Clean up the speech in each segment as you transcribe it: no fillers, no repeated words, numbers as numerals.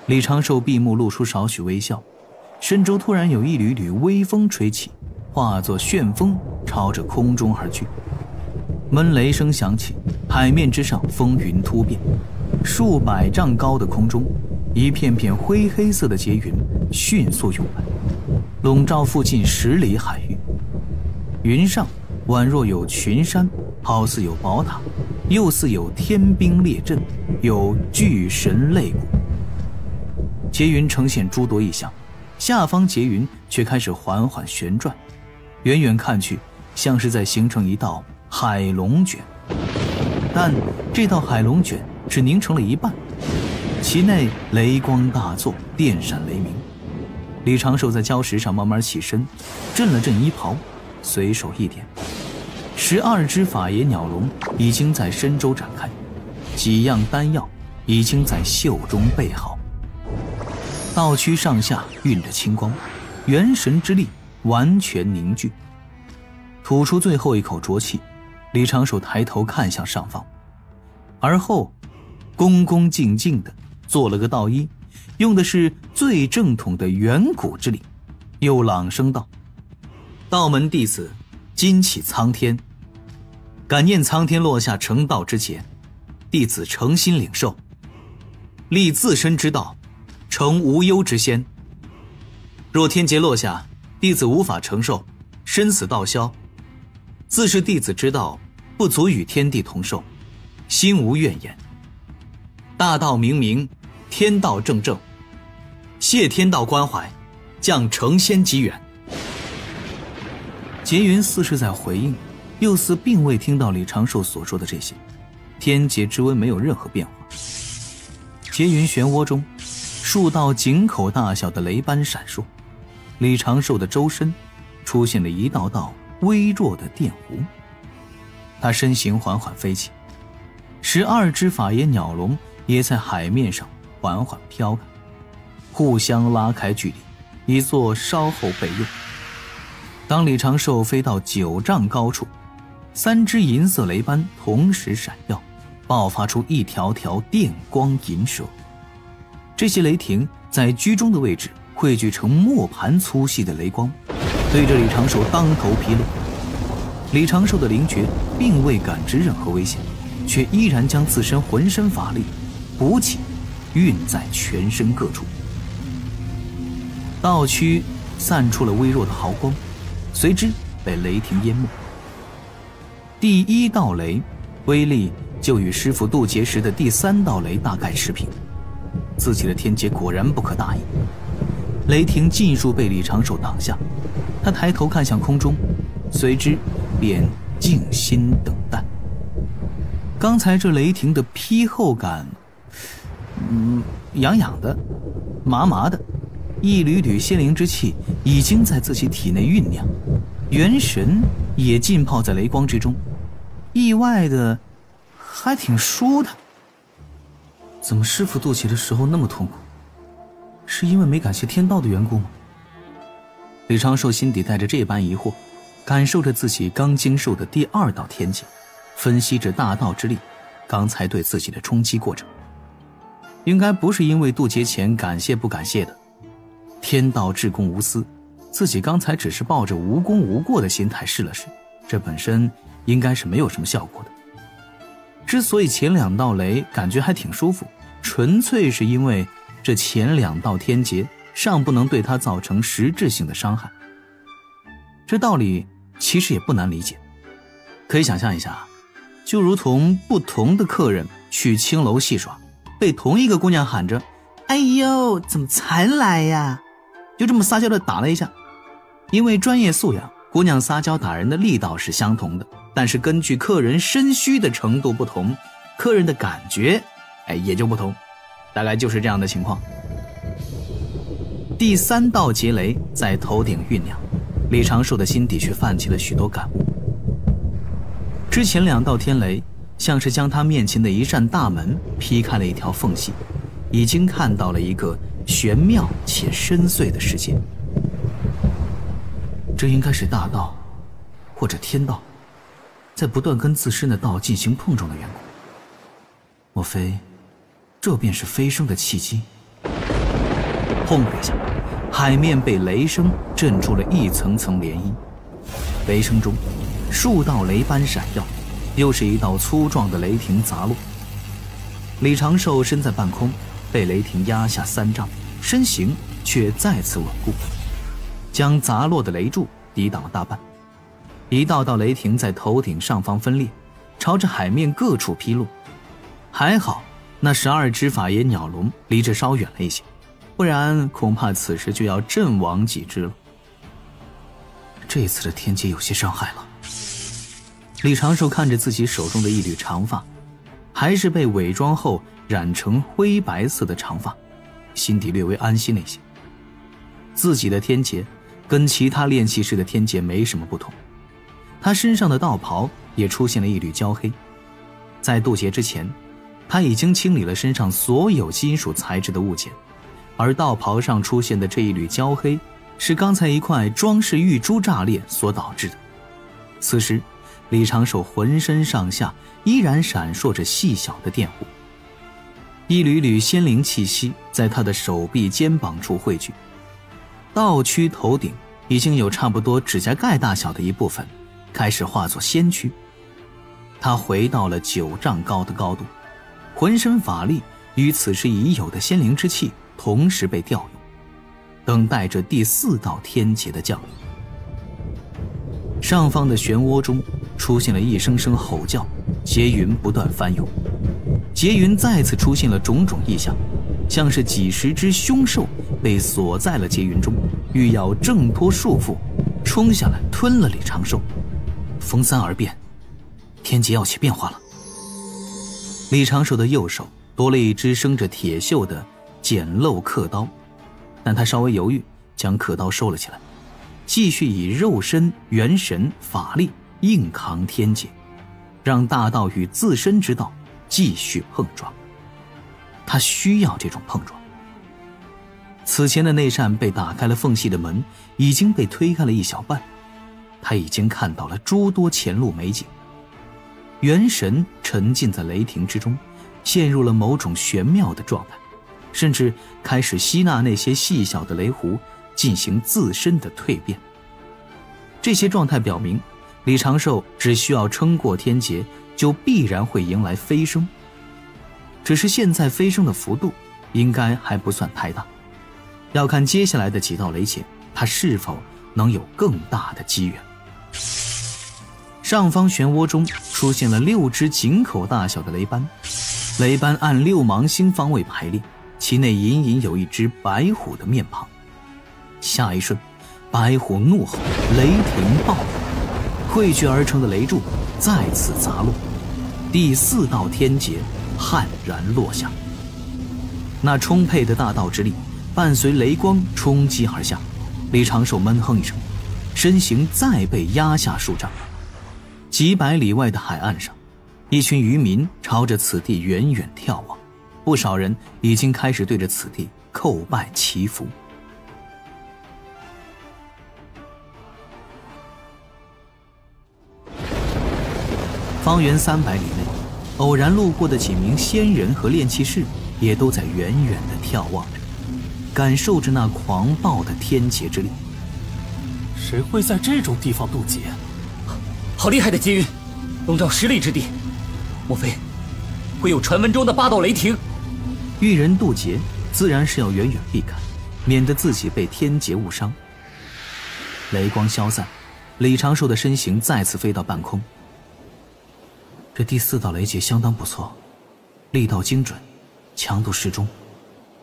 李长寿闭目露出少许微笑，身周突然有一缕缕微风吹起，化作旋风朝着空中而去。闷雷声响起，海面之上风云突变，数百丈高的空中，一片片灰黑色的结云迅速涌来，笼罩附近10里海域。云上宛若有群山，好似有宝塔，又似有天兵列阵，有巨神擂鼓。结云呈现诸多异象，下方结云却开始缓缓旋转，远远看去像是在形成一道海龙卷，但这道海龙卷只凝成了一半，其内雷光大作，电闪雷鸣。李长寿在礁石上慢慢起身，震了震衣袍，随手一点，12只法爷鸟笼已经在身周展开，几样丹药已经在袖中备好。道躯上下蕴着青光，元神之力完全凝聚。吐出最后一口浊气，李长寿抬头看向上方，而后恭恭敬敬地做了个道揖，用的是最正统的远古之礼，又朗声道：道门弟子今启苍天，感念苍天落下成道之劫，弟子诚心领受，立自身之道，成无忧之先。若天劫落下，弟子无法承受，生死道消，自是弟子之道不足与天地同寿，心无怨言。大道明明，天道正正，谢天道关怀，降成仙机缘。结云似是在回应，又似并未听到李长寿所说的这些。天劫之威没有任何变化。结云漩涡中，数道井口大小的雷斑闪烁，李长寿的周身出现了一道道微弱的电弧。他身形缓缓飞起，12只法爷鸟笼也在海面上缓缓飘开，互相拉开距离，以作稍后备用。当李长寿飞到9丈高处，3只银色雷斑同时闪耀，爆发出一条条电光银蛇。这些雷霆在居中的位置汇聚成磨盘粗细的雷光，对着李长寿当头劈落。李长寿的灵觉并未感知任何危险，却依然将自身浑身法力补给运在全身各处。道躯散出了微弱的毫光，随之被雷霆淹没。第1道雷威力就与师父渡劫时的第3道雷大概持平，自己的天劫果然不可大意。雷霆尽数被李长寿挡下，他抬头看向空中，随之便静心等待。刚才这雷霆的劈后感，痒痒的，麻麻的，一缕缕仙灵之气已经在自己体内酝酿，元神也浸泡在雷光之中，意外的还挺舒坦。怎么师父渡劫的时候那么痛苦？是因为没感谢天道的缘故吗？李长寿心底带着这般疑惑，感受着自己刚经受的第2道天劫，分析着大道之力刚才对自己的冲击过程。应该不是因为渡劫前感谢不感谢的，天道至公无私，自己刚才只是抱着无功无过的心态试了试，这本身应该是没有什么效果的。之所以前2道雷感觉还挺舒服，纯粹是因为这前2道天劫尚不能对他造成实质性的伤害。这道理其实也不难理解，可以想象一下，就如同不同的客人去青楼戏耍，被同一个姑娘喊着哎呦怎么才来呀，就这么撒娇的打了一下。因为专业素养，姑娘撒娇打人的力道是相同的，但是根据客人身虚的程度不同，客人的感觉也就不同，大概就是这样的情况。第3道劫雷在头顶酝酿，李长寿的心底却泛起了许多感悟。之前2道天雷像是将他面前的一扇大门劈开了一条缝隙，已经看到了一个玄妙且深邃的世界。这应该是大道或者天道在不断跟自身的道进行碰撞的缘故。莫非这便是飞升的契机？砰的一下，海面被雷声震出了一层层涟漪。雷声中，数道雷斑闪耀，又是一道粗壮的雷霆砸落。李长寿身在半空，被雷霆压下3丈，身形却再次稳固，将砸落的雷柱抵挡了大半。一道道雷霆在头顶上方分裂，朝着海面各处劈落。还好那12只法爷鸟龙离这稍远了一些，不然恐怕此时就要阵亡几只了。这次的天劫有些伤害了。李长寿看着自己手中的一缕长发，还是被伪装后染成灰白色的长发，心底略微安心了一些。自己的天劫跟其他炼气师的天劫没什么不同，他身上的道袍也出现了一缕焦黑。在渡劫之前，他已经清理了身上所有金属材质的物件，而道袍上出现的这一缕焦黑，是刚才一块装饰玉珠炸裂所导致的。此时李长寿浑身上下依然闪烁着细小的电弧，一缕缕仙灵气息在他的手臂肩膀处汇聚，道躯头顶已经有差不多指甲盖大小的一部分开始化作仙躯。他回到了9丈高的高度，浑身法力与此时已有的仙灵之气同时被调用，等待着第4道天劫的降临。上方的漩涡中出现了一声声吼叫，劫云不断翻涌。劫云再次出现了种种异象，像是几十只凶兽被锁在了劫云中，欲要挣脱束缚，冲下来吞了李长寿。逢三而变，天劫要起变化了。李长寿的右手多了一只生着铁锈的简陋刻刀，但他稍微犹豫，将刻刀收了起来，继续以肉身、元神、法力硬扛天劫，让大道与自身之道继续碰撞。他需要这种碰撞。此前的那扇被打开了缝隙的门已经被推开了一小半，他已经看到了诸多前路美景。元神沉浸在雷霆之中，陷入了某种玄妙的状态，甚至开始吸纳那些细小的雷弧，进行自身的蜕变。这些状态表明，李长寿只需要撑过天劫，就必然会迎来飞升。只是现在飞升的幅度应该还不算太大，要看接下来的几道雷劫，他是否能有更大的机缘。上方漩涡中出现了6只井口大小的雷斑，雷斑按6芒星方位排列，其内隐隐有一只白虎的面庞。下一瞬，白虎怒吼，雷霆爆发，汇聚而成的雷柱再次砸落，第4道天劫悍然落下。那充沛的大道之力伴随雷光冲击而下，李长寿闷哼一声，身形再被压下数丈。几百里外的海岸上，一群渔民朝着此地远远眺望，不少人已经开始对着此地叩拜祈福。方圆300里内，偶然路过的几名仙人和炼气士也都在远远地眺望着，感受着那狂暴的天劫之力。谁会在这种地方渡劫？好厉害的劫云，笼罩10里之地，莫非会有传闻中的8道雷霆？遇人渡劫自然是要远远避开，免得自己被天劫误伤。雷光消散，李长寿的身形再次飞到半空。这第4道雷劫相当不错，力道精准，强度适中，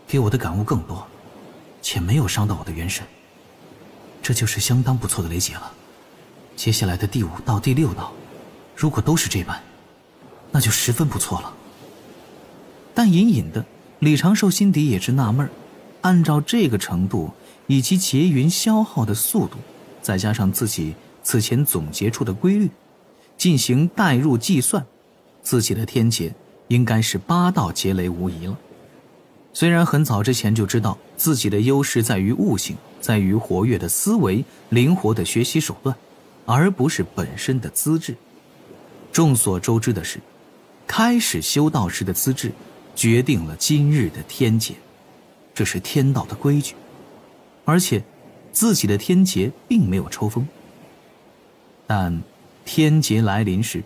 给我的感悟更多，且没有伤到我的元神，这就是相当不错的雷劫了。接下来的第5道、第6道，如果都是这般，那就十分不错了。但隐隐的，李长寿心底也是纳闷，按照这个程度以及劫云消耗的速度，再加上自己此前总结出的规律，进行代入计算，自己的天劫应该是8道劫雷无疑了。虽然很早之前就知道自己的优势在于悟性，在于活跃的思维、灵活的学习手段，而不是本身的资质。众所周知的是，开始修道时的资质决定了今日的天劫。这是天道的规矩，而且自己的天劫并没有抽风。但天劫来临时，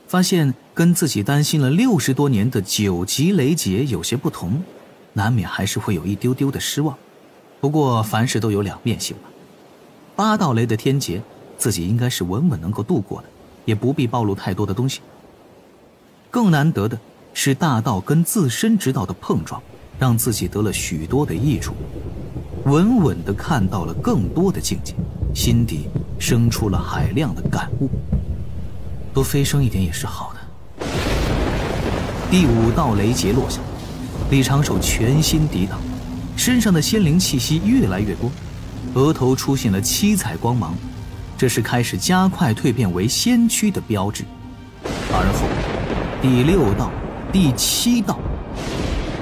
发现跟自己担心了60多年的9级雷劫有些不同，难免还是会有一丢丢的失望。不过凡事都有两面性嘛，8道雷的天劫自己应该是稳稳能够度过的，也不必暴露太多的东西。更难得的是大道跟自身之道的碰撞，让自己得了许多的益处，稳稳地看到了更多的境界，心底生出了海量的感悟。多飞升一点也是好的。第5道雷劫落下，李长寿全心抵挡，身上的仙灵气息越来越多，额头出现了七彩光芒，这是开始加快蜕变为仙躯的标志。而后第6道、第7道，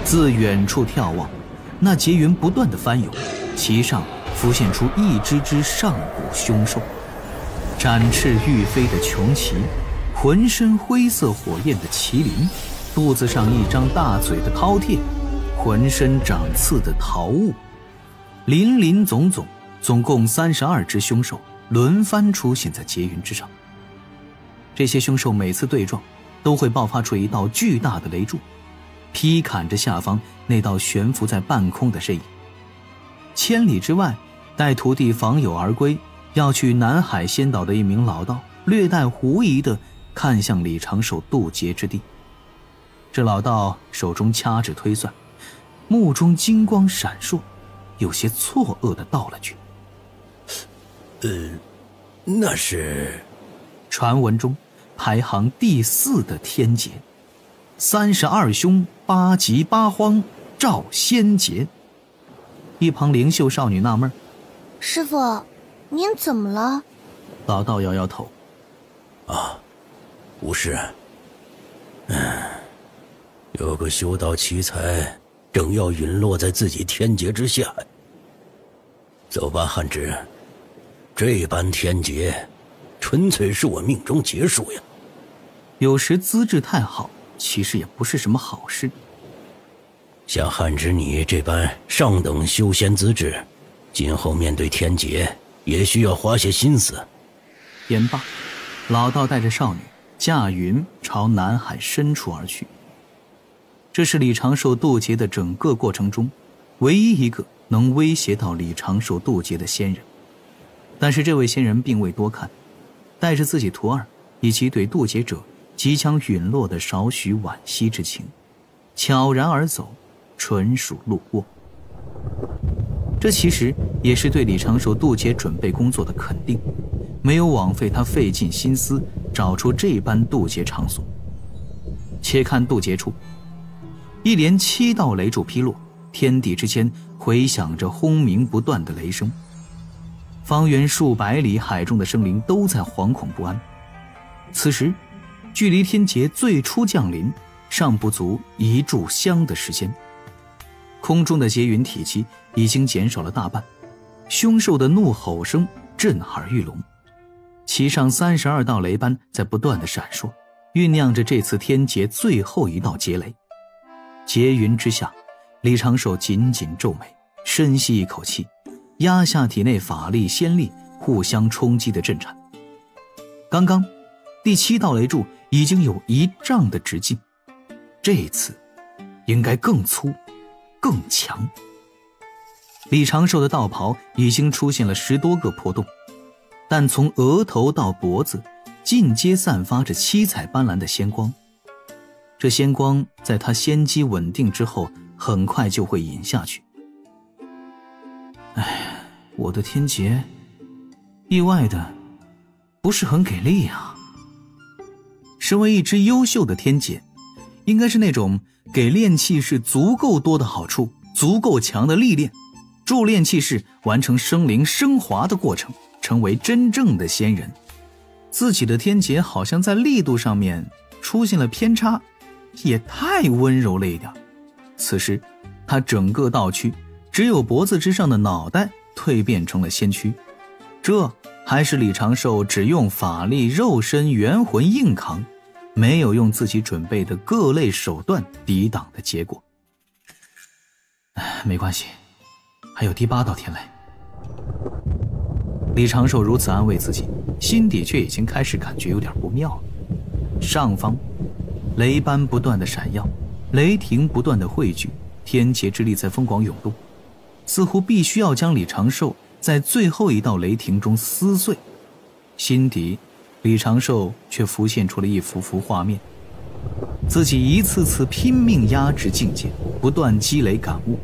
自远处眺望，那劫云不断的翻涌，其上浮现出一只只上古凶兽，展翅欲飞的穷奇，浑身灰色火焰的麒麟，肚子上一张大嘴的饕餮，浑身长刺的桃物，林林总总，总共32只凶兽轮番出现在劫云之上。这些凶兽每次对撞都会爆发出一道巨大的雷柱，劈砍着下方那道悬浮在半空的身影。千里之外，待徒弟访友而归，要去南海仙岛的一名老道略带狐疑地看向李长寿渡劫之地。这老道手中掐指推算，目中金光闪烁，有些错愕地道了句：那是传闻中排行第4的天劫，32凶8急8荒照仙劫。一旁灵秀少女纳闷：师父，您怎么了？老道摇摇头：无事。有个修道奇才正要陨落在自己天劫之下。走吧，汉之，这般天劫纯粹是我命中劫数呀。有时资质太好，其实也不是什么好事。像汉之你这般上等修仙资质，今后面对天劫也需要花些心思。言罢，老道带着少女驾云朝南海深处而去。这是李长寿渡劫的整个过程中唯一一个能威胁到李长寿渡劫的仙人。但是这位仙人并未多看，带着自己徒儿以及对渡劫者即将陨落的少许惋惜之情，悄然而走，纯属路过。这其实也是对李长寿渡劫准备工作的肯定，没有枉费他费尽心思找出这般渡劫场所。且看渡劫处，一连7道雷柱劈落，天地之间回响着轰鸣不断的雷声，方圆数百里海中的生灵都在惶恐不安。此时距离天劫最初降临尚不足1炷香的时间，空中的劫云体积已经减少了大半，凶兽的怒吼声震耳欲聋，其上32道雷斑在不断的闪烁，酝酿着这次天劫最后一道劫雷。劫云之下，李长寿紧紧皱眉，深吸一口气，压下体内法力仙力互相冲击的震颤。刚刚第7道雷柱已经有1丈的直径，这一次应该更粗更强。李长寿的道袍已经出现了10多个破洞，但从额头到脖子尽皆散发着七彩斑斓的仙光，这仙光在他仙机稳定之后很快就会隐下去。我的天劫意外的不是很给力啊。身为一只优秀的天劫，应该是那种给炼气士足够多的好处，足够强的历练，助炼气士完成生灵升华的过程，成为真正的仙人。自己的天劫好像在力度上面出现了偏差，也太温柔了一点。此时他整个道躯只有脖子之上的脑袋蜕变成了仙躯，这还是李长寿只用法力肉身元魂硬扛，没有用自己准备的各类手段抵挡的结果。没关系，还有第8道天雷。李长寿如此安慰自己，心底却已经开始感觉有点不妙了。上方雷斑不断的闪耀，雷霆不断的汇聚，天劫之力在疯狂涌动，似乎必须要将李长寿在最后一道雷霆中撕碎。心底李长寿却浮现出了一幅幅画面，自己一次次拼命压制境界，不断积累感悟，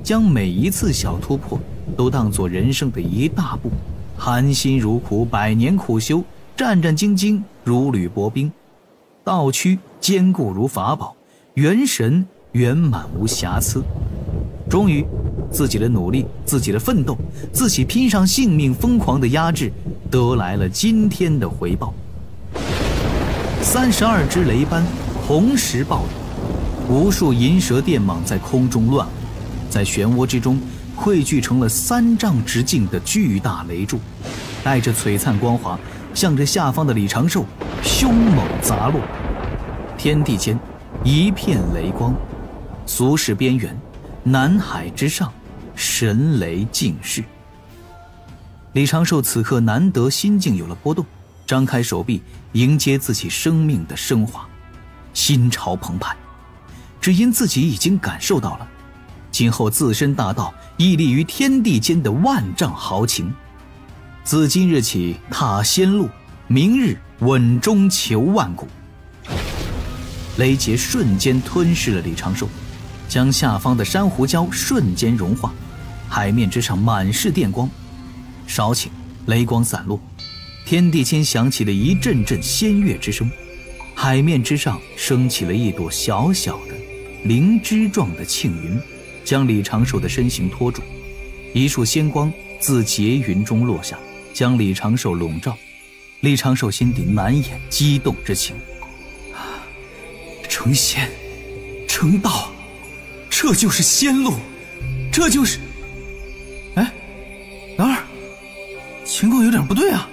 将每一次小突破都当作人生的一大步，含辛茹苦，100年苦修，战战兢兢如履薄冰，道躯坚固如法宝，元神圆满无瑕疵。终于自己的努力，自己的奋斗，自己拼上性命疯狂的压制，得来了今天的回报。32只雷斑同时爆裂，无数银蛇电蟒在空中乱舞，在漩涡之中汇聚成了3丈直径的巨大雷柱，带着璀璨光华，向着下方的李长寿凶猛砸落。天地间一片雷光，俗世边缘，南海之上，神雷尽逝。李长寿此刻难得心境有了波动，张开手臂迎接自己生命的升华，心潮澎湃。只因自己已经感受到了今后自身大道屹立于天地间的万丈豪情。自今日起踏仙路，明日稳中求万古。雷劫瞬间吞噬了李长寿，将下方的珊瑚礁瞬间融化，海面之上满是电光。稍顷，雷光散落，天地间响起了一阵阵仙乐之声，海面之上升起了一朵小小的灵芝状的庆云，将李长寿的身形托住。一束仙光自劫云中落下，将李长寿笼罩。李长寿心底难掩激动之情。成仙，成道，这就是仙路，这就是……哎，兰儿，情况有点不对啊。